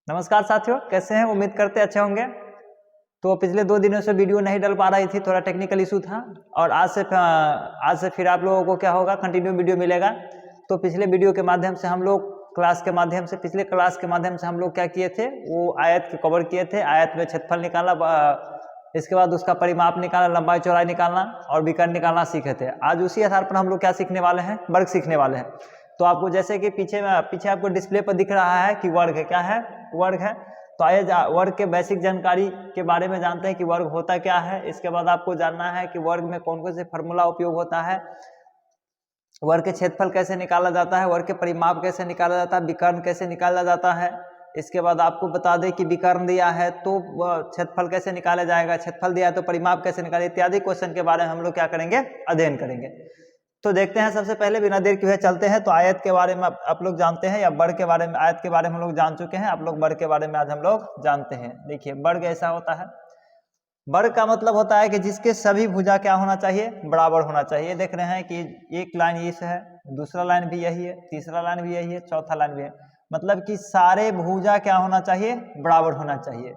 नमस्कार साथियों, कैसे हैं? उम्मीद करते अच्छे होंगे। तो पिछले 2 दिनों से वीडियो नहीं डल पा रही थी, थोड़ा टेक्निकल इशू था और आज से फिर आप लोगों को क्या होगा, कंटिन्यू वीडियो मिलेगा। तो पिछले वीडियो के माध्यम से हम लोग पिछले क्लास के माध्यम से हम लोग क्या किए थे, वो आयत के कवर किए थे। आयत में क्षेत्रफल निकाला, इसके बाद उसका परिमाप निकाला, लंबाई चौड़ाई निकालना और विकर्ण निकालना सीखे थे। आज उसी आधार पर हम लोग क्या सीखने वाले हैं, वर्ग सीखने वाले हैं। तो आपको जैसे कि पीछे आपको डिस्प्ले पर दिख रहा है कि वर्ग है, क्या है, वर्ग है। तो आइए वर्ग के बेसिक जानकारी के बारे में जानते हैं कि वर्ग होता क्या है। इसके बाद आपको जानना है कि वर्ग में कौन कौन से फॉर्मूला उपयोग होता है, वर्ग के क्षेत्रफल कैसे निकाला जाता है, वर्ग के परिमाप कैसे निकाला जाता है, विकर्ण कैसे निकाला जाता है। इसके बाद आपको बता दें कि विकर्ण दिया है तो क्षेत्रफल कैसे निकाला जाएगा, क्षेत्रफल दिया है तो परिमाप कैसे निकाले, इत्यादि क्वेश्चन के बारे में हम लोग क्या करेंगे, अध्ययन करेंगे। तो देखते हैं, सबसे पहले बिना देर किए चलते हैं। तो आयत के बारे में आप लोग जानते हैं या वर्ग के बारे में, आयत के बारे में हम लोग जान चुके हैं, आप लोग वर्ग के बारे में आज हम लोग जानते हैं। देखिए, वर्ग ऐसा होता है, वर्ग का मतलब होता है कि जिसके सभी भुजा क्या होना चाहिए, बराबर होना चाहिए। देख रहे हैं कि एक लाइन इस है, दूसरा लाइन भी यही है, तीसरा लाइन भी यही है, चौथा लाइन भी है, मतलब कि सारे भुजा क्या होना चाहिए, बराबर होना चाहिए,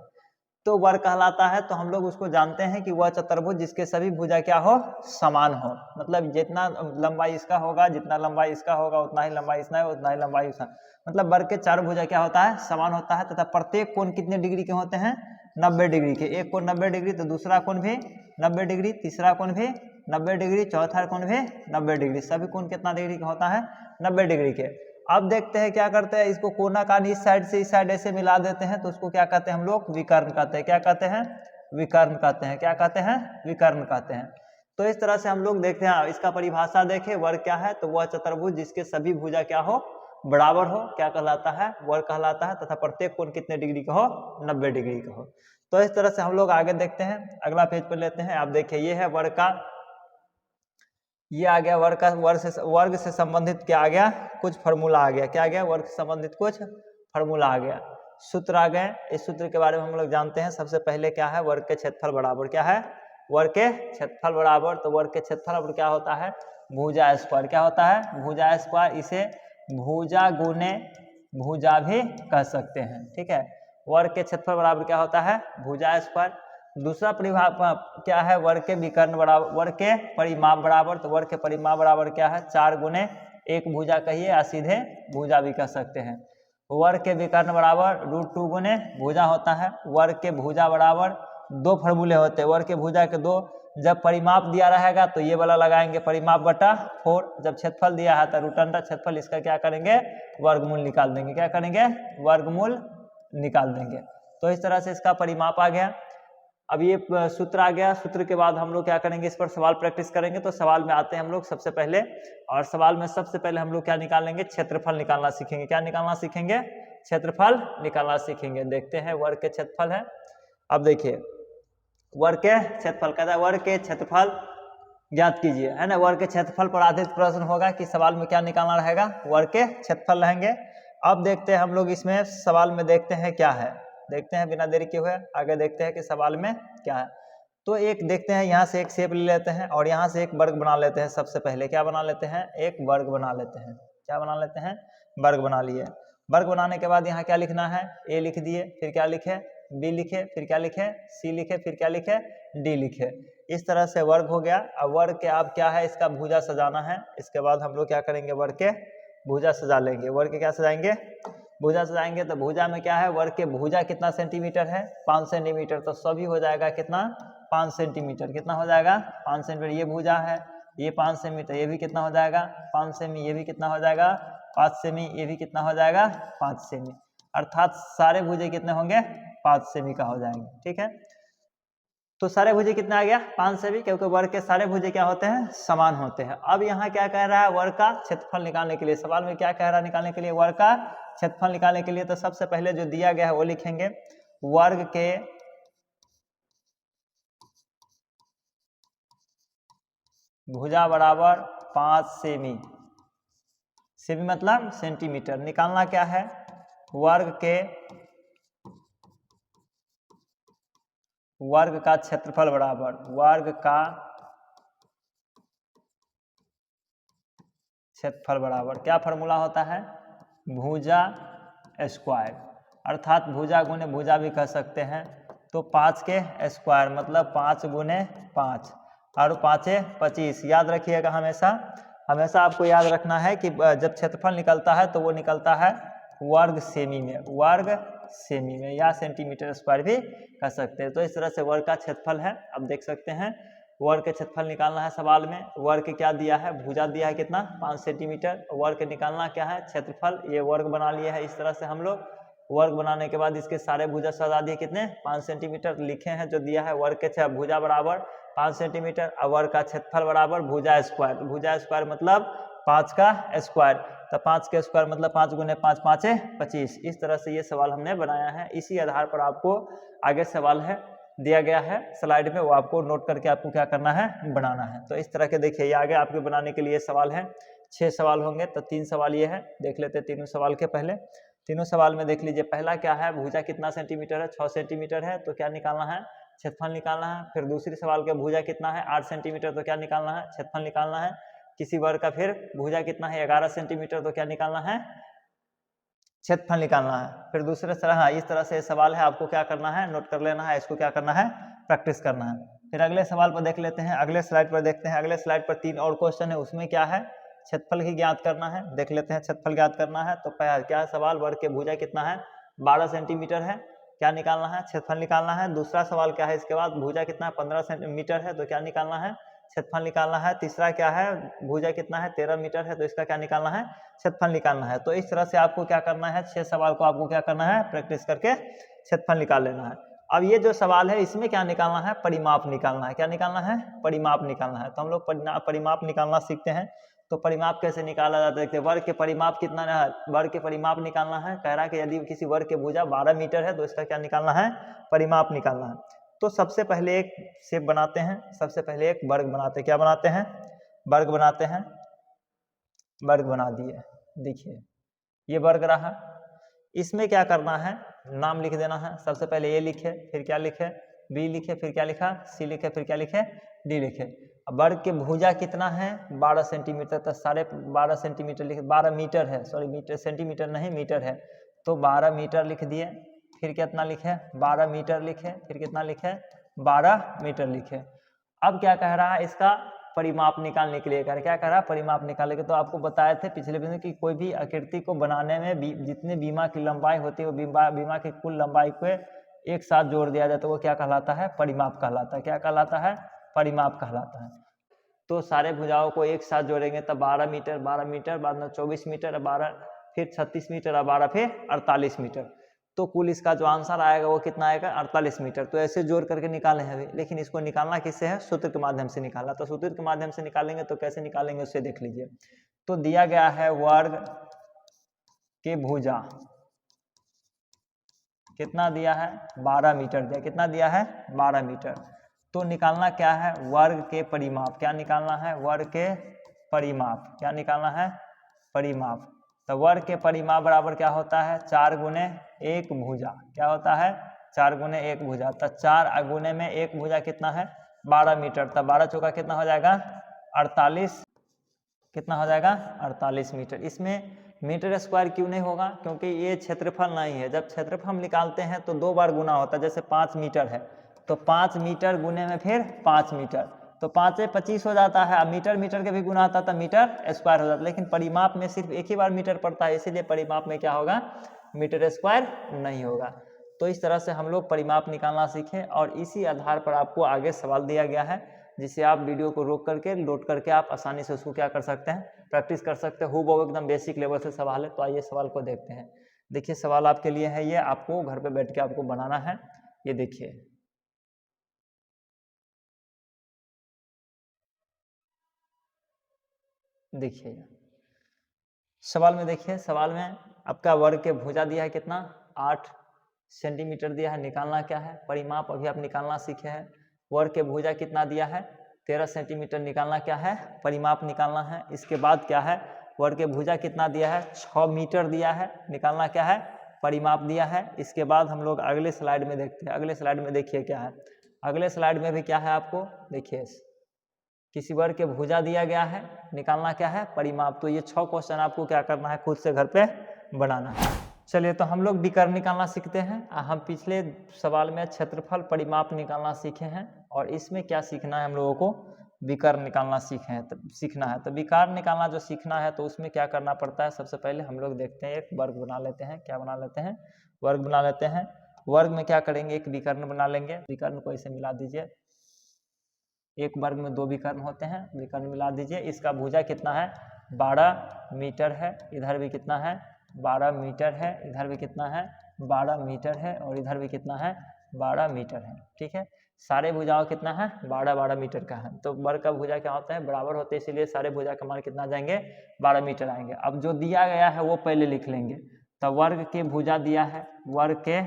तो वर्ग कहलाता है। तो हम लोग उसको जानते हैं कि वह चतुर्भुज जिसके सभी भुजा क्या हो, समान हो। मतलब जितना लंबाई इसका होगा, जितना लंबाई इसका होगा, उतना ही लंबाई इसका है, उतना ही लंबाई इसका। मतलब वर्ग के चारों भुजा क्या होता है, समान होता है, तथा प्रत्येक कोण कितने डिग्री के होते हैं, 90 डिग्री के। एक कोण 90 डिग्री तो दूसरा कोण भी 90 डिग्री, तीसरा कोण भी 90 डिग्री, चौथा कोण भी 90 डिग्री। सभी कोण कितना डिग्री का होता है, 90 डिग्री के। अब देखते हैं क्या करते हैं, इसको कोना कान इस साइड से इस साइड ऐसे मिला देते हैं, तो उसको क्या कहते हैं हम लोग, विकर्ण कहते हैं। क्या कहते हैं, विकर्ण कहते हैं। क्या कहते हैं, विकर्ण कहते हैं। तो इस तरह से हम लोग देखते हैं, इसका परिभाषा देखें, वर्ग क्या है, तो वह चतुर्भुज जिसके सभी भुजा क्या हो, बराबर हो, क्या कहलाता है, वर्ग कहलाता है, तथा प्रत्येक कोण कितने डिग्री का हो, 90 डिग्री का हो। तो इस तरह से हम लोग आगे देखते हैं, अगला पेज पर लेते हैं। आप देखिए, ये है वर्ग का, ये आ गया वर्ग का, वर्ग से संबंधित क्या आ गया, कुछ फार्मूला आ गया। क्या आ गया, वर्ग से संबंधित कुछ फार्मूला आ गया, सूत्र आ गए। इस सूत्र के बारे में हम लोग जानते हैं। सबसे पहले क्या है, वर्ग के क्षेत्रफल बराबर, क्या है, वर्ग के क्षेत्रफल बराबर। तो वर्ग के क्षेत्रफल क्या होता है, भुजा स्क्वायर। क्या होता है, भुजा स्क्वायर। इसे भुजा गुने भुजा भी कह सकते हैं, ठीक है। वर्ग के क्षेत्रफल बराबर क्या होता है, भुजा स्क्वायर। दूसरा परिभाषा क्या है, वर्ग के विकर्ण बराबर, वर्ग के परिमाप बराबर। तो वर्ग के परिमाप बराबर क्या है, 4 गुने 1 भुजा कहिए या सीधे भुजा भी कह सकते हैं। वर्ग के विकर्ण बराबर √2 गुने भुजा होता है। वर्ग के भुजा बराबर 2 फॉर्मूले होते हैं, वर्ग के भुजा के 2। जब परिमाप दिया रहेगा तो ये वाला लगाएंगे, परिमाप बटा 4। जब क्षेत्रफल दिया है तो √अंडर क्षेत्रफल, इसका क्या करेंगे, वर्गमूल निकाल देंगे। क्या करेंगे, वर्गमूल निकाल देंगे। तो इस तरह से इसका परिमाप आ गया। अब ये सूत्र आ गया। सूत्र के बाद हम लोग क्या करेंगे, इस पर सवाल प्रैक्टिस करेंगे। तो सवाल में आते हैं हम लोग सबसे पहले, और सवाल में सबसे पहले हम लोग क्या निकालेंगे, क्षेत्रफल निकालना सीखेंगे। क्या निकालना सीखेंगे, क्षेत्रफल निकालना सीखेंगे। देखते हैं, वर्ग के क्षेत्रफल है। अब देखिए, वर्ग के क्षेत्रफल कहता है, वर्ग के क्षेत्रफल ज्ञात कीजिए, है ना। वर्ग के क्षेत्रफल पर आधारित प्रश्न होगा कि सवाल में क्या निकालना रहेगा, वर्ग के क्षेत्रफल रहेंगे। अब देखते हैं हम लोग इसमें सवाल में देखते हैं क्या है, देखते हैं बिना देरी के हुए आगे देखते हैं कि सवाल में क्या है। तो एक देखते हैं, यहाँ से एक शेप ले लेते हैं और यहाँ से एक वर्ग बना लेते हैं। सबसे पहले क्या बना लेते हैं, एक वर्ग बना लेते हैं। क्या बना लेते हैं, वर्ग बना लिए। वर्ग बनाने के बाद यहाँ क्या लिखना है, ए लिख दिए, फिर क्या लिखे, बी लिखे, फिर क्या लिखे, सी लिखे, फिर क्या लिखे, डी लिखे। इस तरह से वर्ग हो गया। अब वर्ग के अब क्या है, इसका भुजा सजाना है। इसके बाद हम लोग क्या करेंगे, वर्ग के भुजा सजा लेंगे। वर्ग के क्या सजाएंगे, भुजा सजाएंगे। तो भुजा में क्या है, वर्ग के भुजा कितना सेंटीमीटर है, 5 सेंटीमीटर। तो सभी हो जाएगा कितना, 5 सेंटीमीटर। कितना हो जाएगा, 5 सेंटीमीटर। ये भुजा है, ये 5 सेंटीमीटर, ये भी कितना हो जाएगा, 5 सेमी। ये भी कितना हो जाएगा, 5 सेमी। ये भी कितना हो जाएगा, 5 सेमी। अर्थात सारे भुजे कितने होंगे, 5 सेमी का हो जाएंगे, ठीक है। तो सारे भुजे कितना आ गया, 5 सेमी, क्योंकि वर्ग के सारे भुजे क्या होते हैं, समान होते हैं। अब यहाँ क्या कह रहा है, वर्ग का क्षेत्रफल निकालने के लिए, सवाल में क्या कह रहा है निकालने के लिए, वर्ग का क्षेत्रफल निकालने के लिए। तो सबसे पहले जो दिया गया है वो लिखेंगे, वर्ग के भुजा बराबर 5 सेमी। सेमी मतलब सेंटीमीटर। निकालना क्या है, वर्ग का क्षेत्रफल बराबर, वर्ग का क्षेत्रफल बराबर क्या फॉर्मूला होता है, भुजा स्क्वायर। अर्थात भुजा गुने भुजा भी कह सकते हैं। तो 5 के स्क्वायर मतलब 5 गुने 5 और 5 25। याद रखिएगा हमेशा आपको याद रखना है कि जब क्षेत्रफल निकलता है तो वो निकलता है वर्ग सेमी में या सेंटीमीटर स्क्वायर भी कह सकते हैं। तो इस तरह से वर्ग का क्षेत्रफल है। अब देख सकते हैं वर्ग के क्षेत्रफल निकालना है सवाल में। वर्ग क्या दिया है, भुजा दिया है कितना 5 सेंटीमीटर। वर्ग निकालना क्या है, क्षेत्रफल। ये वर्ग बना लिए है। इस तरह से हम लोग वर्ग बनाने के बाद इसके सारे भुजा सजा दिए कितने 5 सेंटीमीटर लिखे हैं जो दिया है। वर्ग के भुजा बराबर 5 सेंटीमीटर और वर्ग का क्षेत्रफल बराबर भुजा स्क्वायर। भुजा स्क्वायर मतलब 5 का स्क्वायर। तो 5 के स्क्वायर मतलब 5 गुने 5 5 25। इस तरह से ये सवाल हमने बनाया है। इसी आधार पर आपको आगे सवाल है दिया गया है स्लाइड में, वो आपको नोट करके आपको क्या करना है, बनाना है। तो इस तरह के देखिए ये आगे आपके बनाने के लिए सवाल है। 6 सवाल होंगे तो 3 सवाल ये है। देख लेते हैं तीनों सवाल के। पहले तीनों सवाल में देख लीजिए। पहला क्या है, भुजा कितना सेंटीमीटर है, 6 सेंटीमीटर है तो क्या निकालना है, क्षेत्रफल निकालना है। फिर दूसरी सवाल के भुजा कितना है 8 सेंटीमीटर तो क्या निकालना है, क्षेत्रफल निकालना है। किसी वर्ग का फिर भुजा कितना है 11 सेंटीमीटर तो क्या निकालना है, क्षेत्रफल निकालना है। फिर दूसरे तरह इस तरह से सवाल है, आपको क्या करना है, नोट कर लेना है, इसको क्या करना है, प्रैक्टिस करना है। फिर अगले सवाल पर देख लेते हैं। अगले स्लाइड पर देखते हैं। अगले स्लाइड पर 3 और क्वेश्चन है। उसमें क्या है, क्षेत्रफल ही ज्ञात करना है। देख लेते हैं क्षेत्रफल ज्ञात करना है। तो पहला क्या है सवाल, वर्ग के भुजा कितना है 12 सेंटीमीटर है, क्या निकालना है, क्षेत्रफल निकालना है। दूसरा सवाल क्या है, इसके बाद भुजा कितना 15 सेंटीमीटर है तो क्या निकालना है, क्षेत्रफल निकालना है। तीसरा क्या है, भुजा कितना है 13 मीटर है तो इसका क्या निकालना है, क्षेत्रफल निकालना है। तो इस तरह से आपको क्या करना है, 6 सवाल को आपको क्या करना है, प्रैक्टिस करके क्षेत्रफल निकाल लेना है। अब ये जो सवाल है इसमें क्या निकालना है, परिमाप निकालना है। क्या निकालना है, परिमाप निकालना है। तो हम लोग परिमाप निकालना सीखते हैं। तो परिमाप कैसे निकाला जाता है, देखते हैं। वर्ग के परिमाप कितना है, वर्ग के परिमाप निकालना है। कह रहा है कि यदि किसी वर्ग के भुजा 12 मीटर है तो इसका क्या निकालना है, परिमाप निकालना है। तो सबसे पहले एक शेप बनाते हैं, सबसे पहले एक वर्ग बनाते हैं। क्या बनाते हैं, वर्ग बनाते हैं। वर्ग बना दिए, देखिए ये वर्ग रहा। इसमें क्या करना है, नाम लिख देना है। सबसे पहले ए लिखे, फिर क्या लिखे, बी लिखे, फिर क्या लिखा, सी लिखे, फिर क्या लिखे, डी लिखे। अब वर्ग के भुजा कितना है 12 सेंटीमीटर, तो 12.5 सेंटीमीटर लिखे, 12 मीटर है, सॉरी मीटर, सेंटीमीटर नहीं मीटर है। तो 12 मीटर लिख दिए। फिर कितना लिखे, 12 मीटर लिखे। फिर कितना लिखे, 12 मीटर लिखे। अब क्या कह रहा है, इसका परिमाप निकालने के लिए क्या कह रहा है, परिमाप निकालने के। तो आपको बताए थे पिछले वीडियो कि कोई भी आकृति को बनाने में जितने बीमा की लंबाई होती है वो बीमा की कुल लंबाई को एक साथ जोड़ दिया जाए तो वो क्या कहलाता है, परिमाप कहलाता है। क्या कहलाता है, परिमाप कहलाता है। तो सारे भुजाओं को एक साथ जोड़ेंगे तब 12 मीटर, 12 मीटर, बाद में 24 मीटर, 12 फिर 36 मीटर, 12 फिर 48 मीटर। तो कुल इसका जो आंसर आएगा वो कितना आएगा, 48 मीटर। तो ऐसे जोड़ करके निकाले हैं अभी, लेकिन इसको निकालना किससे है, सूत्र के माध्यम से निकालना। तो सूत्र के माध्यम से निकालेंगे तो कैसे निकालेंगे उससे देख लीजिए। तो दिया गया है वर्ग के भुजा कितना दिया है, 12 मीटर दिया। कितना दिया है, 12 मीटर। तो निकालना क्या है, वर्ग के परिमाप। क्या निकालना है, वर्ग के परिमाप। क्या निकालना है, परिमाप। तो वर्ग के परिमाप बराबर क्या होता है, 4 गुने 1 भुजा। क्या होता है, 4 गुने 1 भुजा। तो 4 गुने में 1 भुजा कितना है 12 मीटर। तो 12 चौका कितना हो जाएगा 48, कितना हो जाएगा 48 मीटर। इसमें मीटर स्क्वायर क्यों नहीं होगा, क्योंकि ये क्षेत्रफल नहीं है। जब क्षेत्रफल हम निकालते हैं तो 2 बार गुना होता है। जैसे 5 मीटर है तो 5 मीटर गुने में फिर 5 मीटर, तो 5 25 हो जाता है। अब मीटर के भी गुना आता था, मीटर स्क्वायर हो जाता है। लेकिन परिमाप में सिर्फ एक ही बार मीटर पड़ता है, इसीलिए परिमाप में क्या होगा, मीटर स्क्वायर नहीं होगा। तो इस तरह से हम लोग परिमाप निकालना सीखें और इसी आधार पर आपको आगे सवाल दिया गया है, जिसे आप वीडियो को रोक करके लोड करके आप आसानी से उसको क्या कर सकते हैं, प्रैक्टिस कर सकते हैं। हूबहू एकदम बेसिक लेवल से सवाल है। तो आइए सवाल को देखते हैं। देखिए सवाल आपके लिए है, ये आपको घर पे बैठ के आपको बनाना है। ये देखिए, देखिए सवाल में, देखिए सवाल में आपका वर्ग के भुजा दिया है कितना 8 सेंटीमीटर दिया है। निकालना क्या है, परिमाप अभी आप निकालना सीखे हैं। वर्ग के भुजा कितना दिया है 13 सेंटीमीटर। निकालना क्या है, परिमाप निकालना है। इसके बाद क्या है, वर्ग के भुजा कितना दिया है 6 मीटर दिया है। निकालना क्या है, परिमाप दिया है। इसके बाद हम लोग अगले स्लाइड में देखते हैं। अगले स्लाइड में देखिए क्या है, अगले स्लाइड में भी क्या है आपको, देखिए किसी वर्ग के भुजा दिया गया है, निकालना क्या है, परिमाप। तो ये 6 क्वेश्चन आपको क्या करना है, खुद से घर पे बनाना है। चलिए तो हम लोग विकर्ण निकालना सीखते हैं। हम पिछले सवाल में क्षेत्रफल परिमाप निकालना सीखे हैं और इसमें क्या सीखना है हम लोगों को, विकर्ण निकालना सीखना है। तो विकर्ण निकालना जो सीखना है तो उसमें क्या करना पड़ता है, सबसे पहले हम लोग देखते हैं एक वर्ग बना लेते हैं। क्या बना लेते हैं, वर्ग बना लेते हैं। वर्ग में क्या करेंगे, एक विकर्ण बना लेंगे। विकर्ण को ऐसे मिला दीजिए, एक वर्ग में दो विकर्ण होते हैं, विकर्ण मिला दीजिए। इसका भुजा कितना है, 12 मीटर है। इधर भी कितना है, 12 मीटर है। इधर भी कितना है, 12 मीटर है। और इधर भी कितना है, 12 मीटर है। ठीक है, सारे भुजाओं कितना है, 12 मीटर का है। तो वर्ग का भुजा क्या होता है, बराबर होते हैं, इसीलिए सारे भुजा का मान कितना जाएंगे, 12 मीटर आएंगे। अब जो दिया गया है वो पहले लिख लेंगे। तो वर्ग के भुजा दिया है, वर्ग के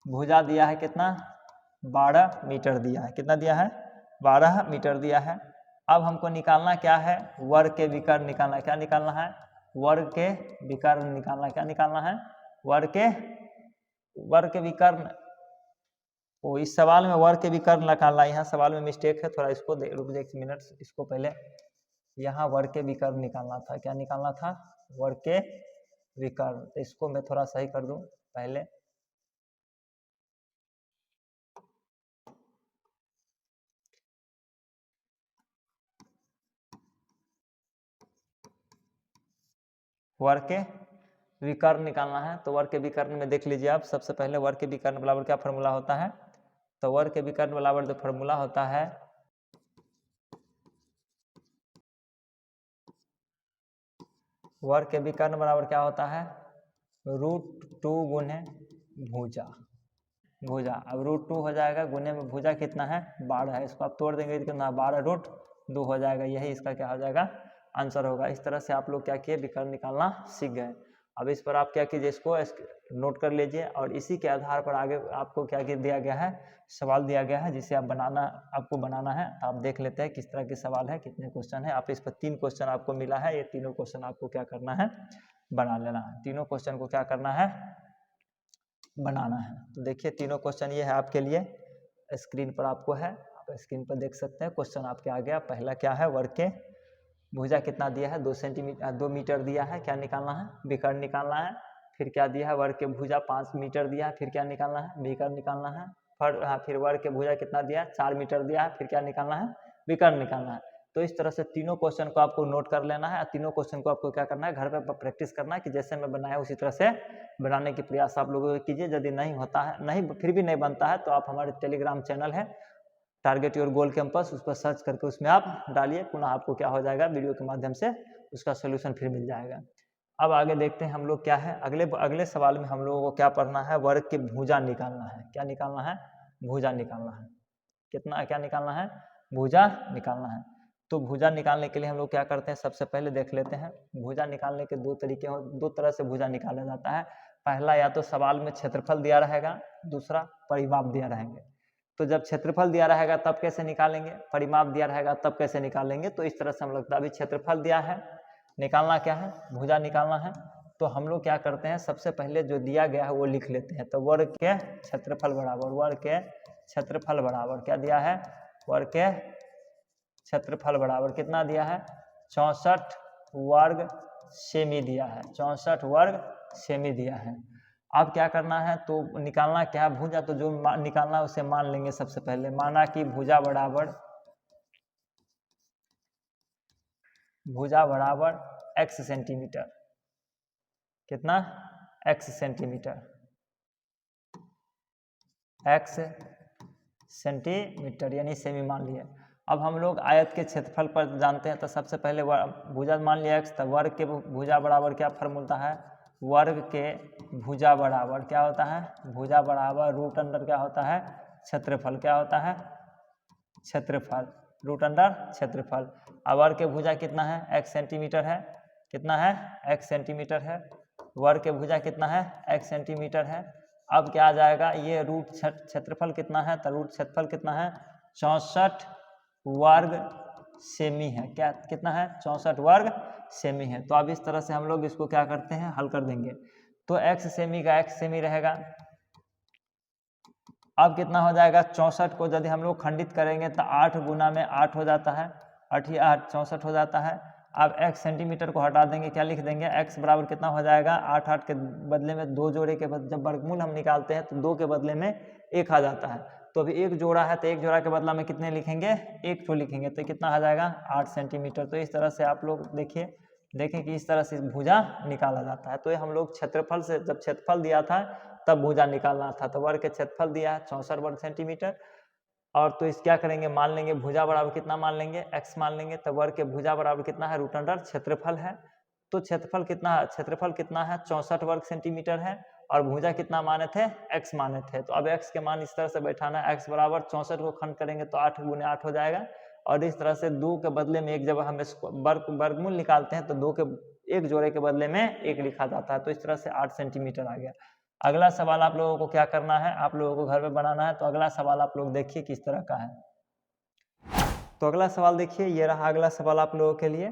भुजा दिया है कितना, 12 मीटर दिया है। कितना दिया है, 12 मीटर दिया है। अब हमको निकालना क्या है, वर्ग के विकर्ण निकालना। क्या निकालना है, वर्ग के विकर्ण निकालना। क्या निकालना है, वर्ग के विकर्ण। वो इस सवाल में वर्ग के विकर्ण निकालना, यहाँ सवाल में मिस्टेक है थोड़ा, इसको रुक जाए 1 मिनट। इसको पहले यहाँ वर्ग के विकर्ण निकालना था। क्या निकालना था, वर्ग के विकर्ण। तो इसको मैं थोड़ा सही कर दूं पहले। वर्ग के विकर्ण निकालना है। तो वर्ग के विकर्ण में देख लीजिए आप, सबसे पहले वर्ग के विकर्ण बराबर क्या फॉर्मूला होता है। तो वर्ग के विकर्ण बराबर जो फॉर्मूला होता है, वर्ग के विकर्ण बराबर क्या होता है, √2 गुने भुजा। अब √2 हो जाएगा, गुने में भुजा कितना है, 12 है। इसको आप तोड़ देंगे तो कितना, 12√2 हो जाएगा। यही इसका क्या हो जाएगा, आंसर होगा। इस तरह से आप लोग क्या किए, विकर्ण निकालना सीख गए। अब इस पर आप क्या कीजिए, इसको नोट कर लीजिए और इसी के आधार पर आगे आपको क्या दिया गया है, सवाल दिया गया है जिसे आपको बनाना है। तो आप देख लेते हैं किस तरह के सवाल है, कितने क्वेश्चन है। आप इस पर 3 क्वेश्चन आपको मिला है, ये तीनों क्वेश्चन आपको क्या करना है, बना लेना है। तीनों क्वेश्चन को क्या करना है, बनाना है। तो देखिए तीनों क्वेश्चन ये है आपके लिए, स्क्रीन पर आपको है, आप स्क्रीन पर देख सकते हैं। क्वेश्चन आपके आ गया। पहला क्या है, वर्ग के भुजा कितना दिया है, 2 मीटर दिया है। क्या निकालना है, विकर्ण निकालना है। फिर क्या दिया है, वर्ग के भुजा 5 मीटर दिया है। फिर क्या निकालना है, विकर्ण निकालना है। फिर वर्ग के भुजा कितना दिया है, 4 मीटर दिया है। फिर क्या निकालना है, विकर्ण निकालना है। तो इस तरह से तीनों क्वेश्चन को आपको नोट कर लेना है। तीनों क्वेश्चन को आपको क्या करना है, घर पे प्रैक्टिस करना है कि जैसे मैं बनाया उसी तरह से बनाने की प्रयास आप लोगों को कीजिए। यदि नहीं होता है, फिर भी नहीं बनता है, तो आप हमारे टेलीग्राम चैनल है टारगेट योर गोल कैंपस, उस पर सर्च करके उसमें आप डालिए, पुनः आपको क्या हो जाएगा, वीडियो के माध्यम से उसका सोल्यूशन फिर मिल जाएगा। अब आगे देखते हैं हम लोग क्या है, अगले सवाल में हम लोगों को क्या पढ़ना है, वर्ग के भुजा निकालना है। क्या निकालना है, भुजा निकालना है। कितना क्या निकालना है, भुजा निकालना है। तो भुजा निकालने के लिए हम लोग क्या करते हैं, सबसे पहले देख लेते हैं। भुजा निकालने के 2 तरीके हो, 2 तरह से भुजा निकाला जाता है। पहला, या तो सवाल में क्षेत्रफल दिया रहेगा, दूसरा परिमाप दिया रहेंगे। तो जब क्षेत्रफल दिया रहेगा तब कैसे निकालेंगे, परिमाप दिया रहेगा तब कैसे निकालेंगे। तो इस तरह से हम लोग, अभी क्षेत्रफल दिया है, निकालना क्या है, भुजा निकालना है। तो हम लोग क्या करते हैं, सबसे पहले जो दिया गया है वो लिख लेते हैं। तो वर्ग के क्षेत्रफल बराबर, वर्ग के क्षेत्रफल बराबर क्या दिया है, वर्ग के क्षेत्रफल बराबर कितना दिया है, 64 वर्ग सेमी दिया है। 64 वर्ग सेमी दिया है। अब क्या करना है, तो निकालना क्या है, भुजा। तो जो निकालना है उसे मान लेंगे। सबसे पहले माना कि भुजा बराबर x सेंटीमीटर। कितना, x सेंटीमीटर, x सेंटीमीटर यानी सेमी मान लिया। अब हम लोग आयत के क्षेत्रफल पर जानते हैं। तो सबसे पहले भुजा मान लिया x, तो वर्ग के भुजा बराबर क्या फॉर्मूला है, वर्ग के भुजा बराबर क्या होता है, भुजा बराबर रूट अंडर क्या होता है, क्षेत्रफल। क्या होता है, क्षेत्रफल, रूट अंडर क्षेत्रफल। अब वर्ग के भुजा कितना है, x सेंटीमीटर है। कितना है, x सेंटीमीटर है। वर्ग के भुजा कितना है, x सेंटीमीटर है। अब क्या आ जाएगा, ये रूट क्षेत्रफल कितना है, तो रूट क्षेत्रफल कितना है, 64 वर्ग सेमी है। क्या कितना है, 64 वर्ग सेमी है। तो अब इस तरह से हम लोग इसको क्या करते हैं, हल कर देंगे। तो x सेमी का x सेमी रहेगा। अब कितना हो जाएगा, 64 को यदि हम लोग खंडित करेंगे तो 8 गुना में 8 हो जाता है, 8 ही 8 64 हो जाता है। आप x सेंटीमीटर को हटा देंगे, क्या लिख देंगे, x बराबर कितना हो जाएगा, 8 के बदले में 2 जोड़े के बदले जब वर्गमूल हम निकालते हैं तो 2 के बदले में 1 आ जाता है। तो अभी 1 जोड़ा है तो 1 जोड़ा के बदला में कितने लिखेंगे, 1 तो लिखेंगे, तो कितना आ जाएगा 8 सेंटीमीटर। तो इस तरह से आप लोग देखें कि इस तरह से भुजा निकाला जाता है। तो ये हम लोग क्षेत्रफल से, जब क्षेत्रफल दिया था तब भुजा निकालना था, तो वर्ग के क्षेत्रफल दिया है 64 वर्ग सेंटीमीटर, और तो इस क्या करेंगे, मान लेंगे भुजा बराबर कितना मान लेंगे, x मान लेंगे, तो वर्ग के भुजा बराबर कितना है, रूट अंडर क्षेत्रफल है। तो क्षेत्रफल कितना है, 64 वर्ग सेंटीमीटर है, और भुजा कितना माने थे, x माने थे। तो अब x के मान इस तरह से बैठाना है, x बराबर 64 को खंड करेंगे तो 8 गुने 8 हो जाएगा, और इस तरह से 2 के बदले में 1 जब हम वर्गमूल निकालते हैं तो 2 के 1 जोड़े के बदले में 1 लिखा जाता है। तो इस तरह से 8 सेंटीमीटर आ गया। अगला सवाल आप लोगों को क्या करना है, आप लोगों को घर में बनाना है। तो अगला सवाल आप लोग देखिए किस तरह का है। तो अगला सवाल देखिए, ये रहा अगला सवाल आप लोगों के लिए।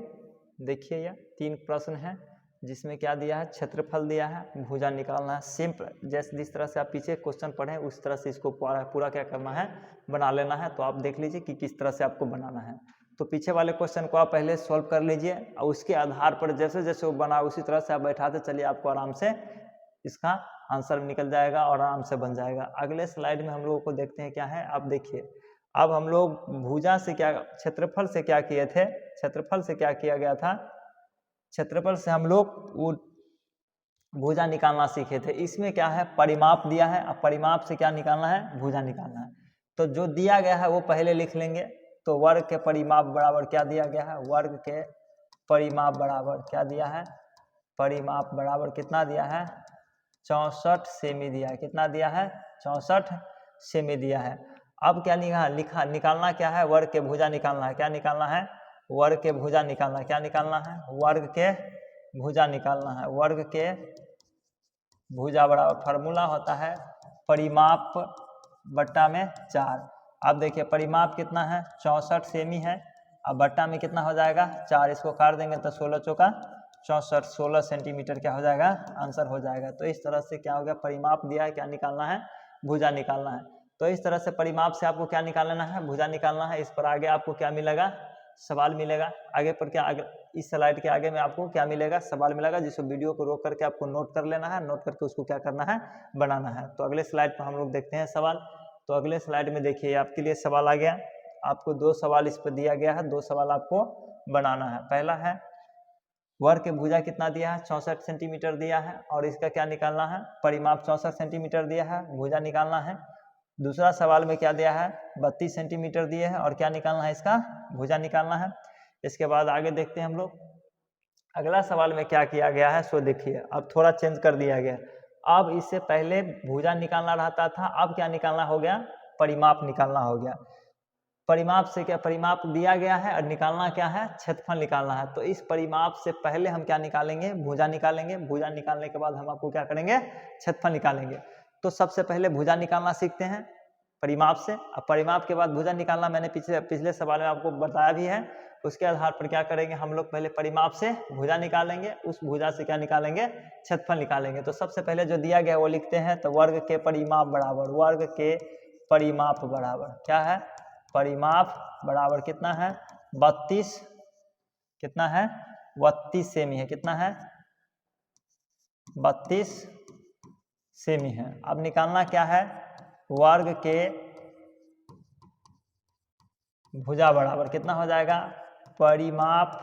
देखिए यह 3 प्रश्न है जिसमें क्या दिया है, क्षेत्रफल दिया है, भुजा निकालना है। सेम जैसे जिस तरह से आप पीछे क्वेश्चन पढ़े उस तरह से इसको पूरा क्या करना है, बना लेना है। तो आप देख लीजिए कि किस तरह से आपको बनाना है। तो पीछे वाले क्वेश्चन को आप पहले सॉल्व कर लीजिए, और उसके आधार पर जैसे जैसे वो बना उसी तरह से आप बैठाते चलिए, आपको आराम से इसका आंसर निकल जाएगा और आराम से बन जाएगा। अगले स्लाइड में हम लोगों को देखते हैं क्या है। आप देखिए, अब हम लोग भुजा से क्या, क्षेत्रफल से क्या किए थे, क्षेत्रफल से क्या किया गया था, क्षेत्रफल से हम लोग वो भुजा निकालना सीखे थे। इसमें क्या है, परिमाप दिया है, अब परिमाप से क्या निकालना है, भुजा निकालना है। तो जो दिया गया है वो पहले लिख लेंगे। तो वर्ग के परिमाप बराबर क्या दिया गया है, वर्ग के परिमाप बराबर क्या दिया है, परिमाप बराबर कितना दिया है, 64 सेमी दिया है। कितना दिया है, 64 सेमी दिया है। अब क्या लिखा निकालना क्या है, वर्ग के भुजा निकालना है। क्या निकालना है, वर्ग के भुजा निकालना है। क्या निकालना है, वर्ग के भुजा निकालना है। वर्ग के भुजा बराबर फार्मूला होता है परिमाप बट्टा में 4। अब देखिए परिमाप कितना है, 64 सेमी है, अब बट्टा में कितना हो जाएगा 4, इसको काट देंगे तो 16 चौका 64, 16 सेंटीमीटर क्या हो जाएगा, आंसर हो जाएगा। तो इस तरह से क्या हो गया, परिमाप दिया है, क्या निकालना है, भुजा निकालना है। तो इस तरह से परिमाप से आपको क्या निकाल लेना है, भुजा निकालना है। इस पर आगे आपको क्या मिलेगा, सवाल मिलेगा। आगे पर क्या, आगे इस स्लाइड के आगे में आपको क्या मिलेगा, सवाल मिलेगा, जिसको वीडियो को रोक करके आपको नोट कर लेना है, नोट करके उसको क्या करना है, बनाना है। तो अगले स्लाइड पर हम लोग देखते हैं सवाल। तो अगले स्लाइड में देखिए आपके लिए सवाल आ गया, आपको 2 सवाल इस पर दिया गया है, 2 सवाल आपको बनाना है। पहला है वर्ग के भुजा कितना दिया है, 64 सेंटीमीटर दिया है, और इसका क्या निकालना है, परिमाप 64 सेंटीमीटर दिया है, भुजा निकालना है। दूसरा सवाल में क्या दिया है, 32 सेंटीमीटर दिए है, और क्या निकालना है, इसका भुजा निकालना है। इसके बाद आगे देखते हैं हम लोग अगला सवाल में क्या किया गया है, सो देखिए अब थोड़ा चेंज कर दिया गया। अब इससे पहले भुजा निकालना रहता था, अब क्या निकालना हो गया, परिमाप निकालना हो गया। परिमाप से क्या, परिमाप दिया गया है और निकालना क्या है, क्षेत्रफल निकालना है। तो इस परिमाप से पहले हम क्या निकालेंगे, भुजा निकालेंगे। भुजा निकालने के बाद हम आपको क्या करेंगे, क्षेत्रफल निकालेंगे। तो सबसे पहले भुजा निकालना सीखते हैं परिमाप से। अब परिमाप के बाद भुजा निकालना मैंने पिछले सवाल में आपको बताया भी है। उसके आधार पर क्या करेंगे, हम लोग पहले परिमाप से भुजा निकालेंगे, उस भुजा से क्या निकालेंगे, क्षेत्रफल निकालेंगे। तो सबसे पहले जो दिया गया वो लिखते हैं। तो वर्ग के परिमाप बराबर, वर्ग के परिमाप बराबर क्या है, परिमाप बराबर कितना है, 32, कितना है 32 सेमी है, कितना है 32 सेमी है। अब निकालना क्या है, वर्ग के भुजा बराबर कितना हो जाएगा, परिमाप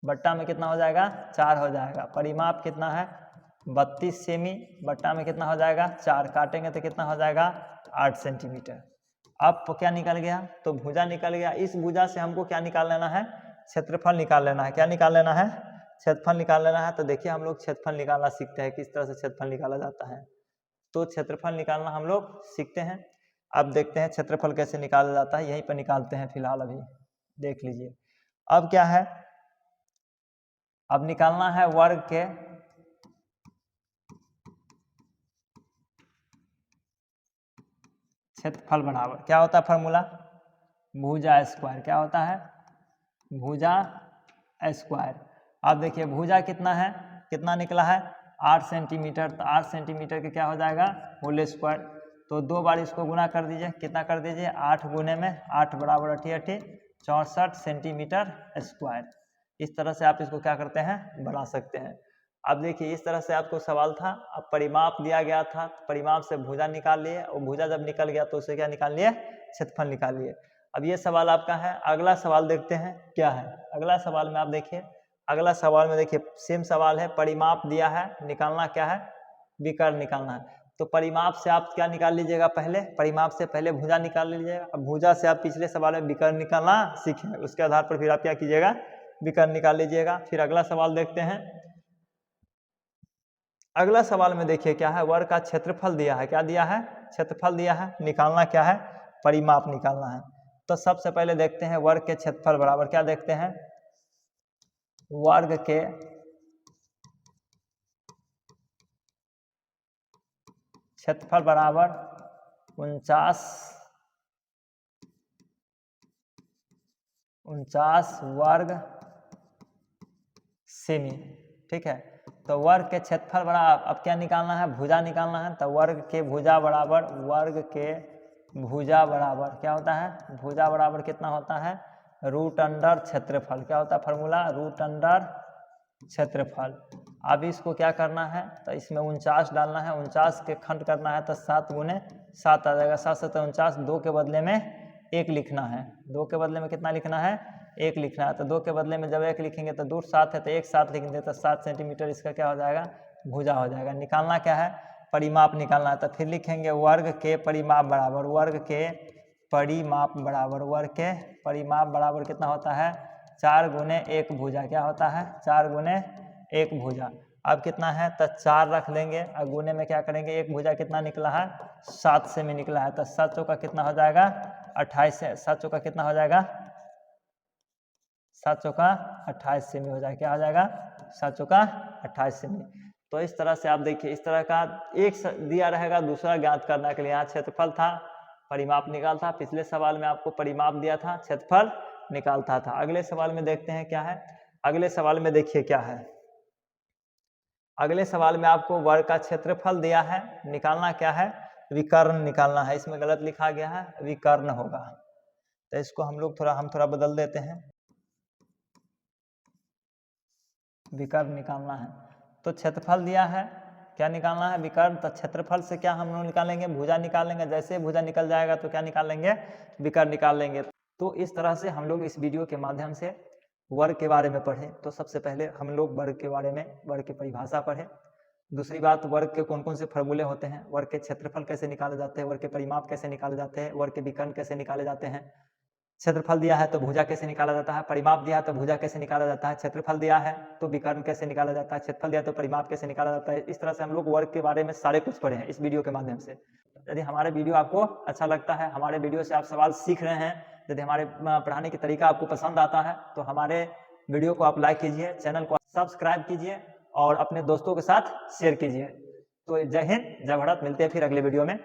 बट्टा में कितना हो जाएगा, 4 हो जाएगा। परिमाप कितना है 32 सेमी, बट्टा में कितना हो जाएगा 4, काटेंगे तो कितना हो जाएगा 8 सेंटीमीटर। अब क्या निकल गया, तो भुजा निकल गया। इस भुजा से हमको क्या निकाल लेना है, क्षेत्रफल निकाल लेना है। क्या निकाल लेना है, क्षेत्रफल निकाल लेना है। तो देखिए हम लोग क्षेत्रफल निकालना सीखते हैं, किस तरह से क्षेत्रफल निकाला जाता है। तो क्षेत्रफल निकालना हम लोग सीखते हैं। अब देखते हैं क्षेत्रफल कैसे निकाला जाता है, यहीं पर निकालते हैं फिलहाल, अभी देख लीजिए। अब क्या है, अब निकालना है वर्ग के क्षेत्रफल बराबर क्या होता है फार्मूला, भुजा स्क्वायर। क्या होता है, भुजा स्क्वायर। अब देखिए भुजा कितना है, कितना निकला है 8 सेंटीमीटर। तो 8 सेंटीमीटर के क्या हो जाएगा, होल स्क्वायर। तो 2 बार इसको गुना कर दीजिए, कितना कर दीजिए 8 गुने में 8 बराबर 8 64 सेंटीमीटर स्क्वायर। इस तरह से आप इसको क्या करते हैं, बना सकते हैं। अब देखिए इस तरह से आपको सवाल था, अब परिमाप दिया गया था, परिमाप से भुजा निकाल लिए और भुजा जब निकल गया तो उसे क्या निकाल लिए, क्षेत्रफल निकाल लिए। अब ये सवाल आपका है। अगला सवाल देखते हैं क्या है। अगला सवाल में आप देखिए, अगला सवाल में देखिए सेम सवाल है, परिमाप दिया है, निकालना क्या है, विकर्ण निकालना है। तो परिमाप से आप क्या निकाल लीजिएगा, पहले परिमाप से पहले भुजा निकाल लीजिएगा। अब भुजा से आप पिछले सवाल में विकर्ण निकालना सीखें, उसके आधार पर फिर आप क्या कीजिएगा, विकर्ण निकाल लीजिएगा। फिर अगला सवाल देखते हैं। अगला सवाल में देखिए क्या है, वर्ग का क्षेत्रफल दिया है, क्या दिया है, क्षेत्रफल दिया है, निकालना क्या है, परिमाप निकालना है। तो सबसे पहले देखते हैं वर्ग के क्षेत्रफल बराबर क्या देखते हैं, वर्ग के क्षेत्रफल बराबर 49 वर्ग सेमी। ठीक है, तो वर्ग के क्षेत्रफल बराबर अब क्या निकालना है, भुजा निकालना है। तो वर्ग के भुजा बराबर, वर्ग के भुजा बराबर क्या होता है, भुजा बराबर कितना होता है, रूट अंडर क्षेत्रफल। क्या होता है फॉर्मूला, रूट अंडर क्षेत्रफल। अब इसको क्या करना है, तो इसमें 49 डालना है, 49 के खंड करना है तो 7 गुने 7 आ जाएगा, 7 7 49, 2 के बदले में 1 लिखना है, 2 के बदले में कितना लिखना है, 1 लिखना है। तो 2 के बदले में जब 1 लिखेंगे तो दूर 7 है तो 1 7 लिखेंगे तो 7 सेंटीमीटर इसका क्या हो जाएगा, भुजा हो जाएगा। निकालना क्या है, परिमाप निकालना है। तो फिर लिखेंगे वर्ग के परिमाप बराबर, वर्ग के परिमाप बराबर, वर्ग के परिमाप बराबर कितना होता है, 4 गुने 1 भुजा। क्या होता है, 4 गुने 1 भुजा। अब कितना है, तो 4 रख देंगे और गुने में क्या करेंगे, 1 भुजा कितना निकला है, 7 से में निकला है। तो 7 चौका कितना हो जाएगा, 28 से, 7 चौका कितना हो जाएगा, 7 चौका 28 सेमी हो जाएगा। क्या हो जाएगा, 7 चौका 28 सेमी। तो इस तरह से आप देखिए, इस तरह का एक दिया रहेगा, दूसरा ज्ञात करने के लिए यहाँ क्षेत्रफल था, परिमाप निकालता। पिछले सवाल में आपको परिमाप दिया था, क्षेत्रफल निकालता था। अगले सवाल में देखते हैं क्या है। अगले सवाल में देखिए क्या है, अगले सवाल में आपको वर्ग का क्षेत्रफल दिया है, निकालना क्या है, विकर्ण निकालना है। इसमें गलत लिखा गया है, विकर्ण होगा। तो इसको हम लोग थोड़ा बदल देते हैं, विकर्ण निकालना है। तो क्षेत्रफल दिया है, क्या निकालना है, विकर्ण। तो क्षेत्रफल से क्या हम लोग निकालेंगे, भुजा निकालेंगे। जैसे भुजा निकल जाएगा तो क्या निकाल लेंगे, विकर्ण निकाल लेंगे। तो इस तरह से हम लोग इस वीडियो के माध्यम से वर्ग के बारे में पढ़ें। तो सबसे पहले हम लोग वर्ग के बारे में, वर्ग की परिभाषा पढ़ें। दूसरी बात, वर्ग के कौन कौन से फॉर्मूले होते हैं, वर्ग के क्षेत्रफल कैसे निकाले जाते हैं, वर्ग के परिमाप कैसे निकाले जाते हैं, वर्ग के विकर्ण कैसे निकाले जाते हैं। क्षेत्रफल दिया है तो भुजा कैसे निकाला जाता है, परिमाप दिया है तो भुजा कैसे निकाला जाता है, क्षेत्रफल दिया है तो विकर्ण कैसे निकाला जाता है, क्षेत्रफल दिया तो परिमाप कैसे निकाला जाता है। इस तरह से हम लोग वर्ग के बारे में सारे कुछ पढ़े हैं इस वीडियो के माध्यम से। यदि हमारे वीडियो आपको अच्छा लगता है, हमारे वीडियो से आप सवाल सीख रहे हैं, यदि हमारे पढ़ाने की तरीका आपको पसंद आता है तो हमारे वीडियो को आप लाइक कीजिए, चैनल को सब्सक्राइब कीजिए और अपने दोस्तों के साथ शेयर कीजिए। तो जय हिंद, जय भारत। मिलते हैं फिर अगले वीडियो में।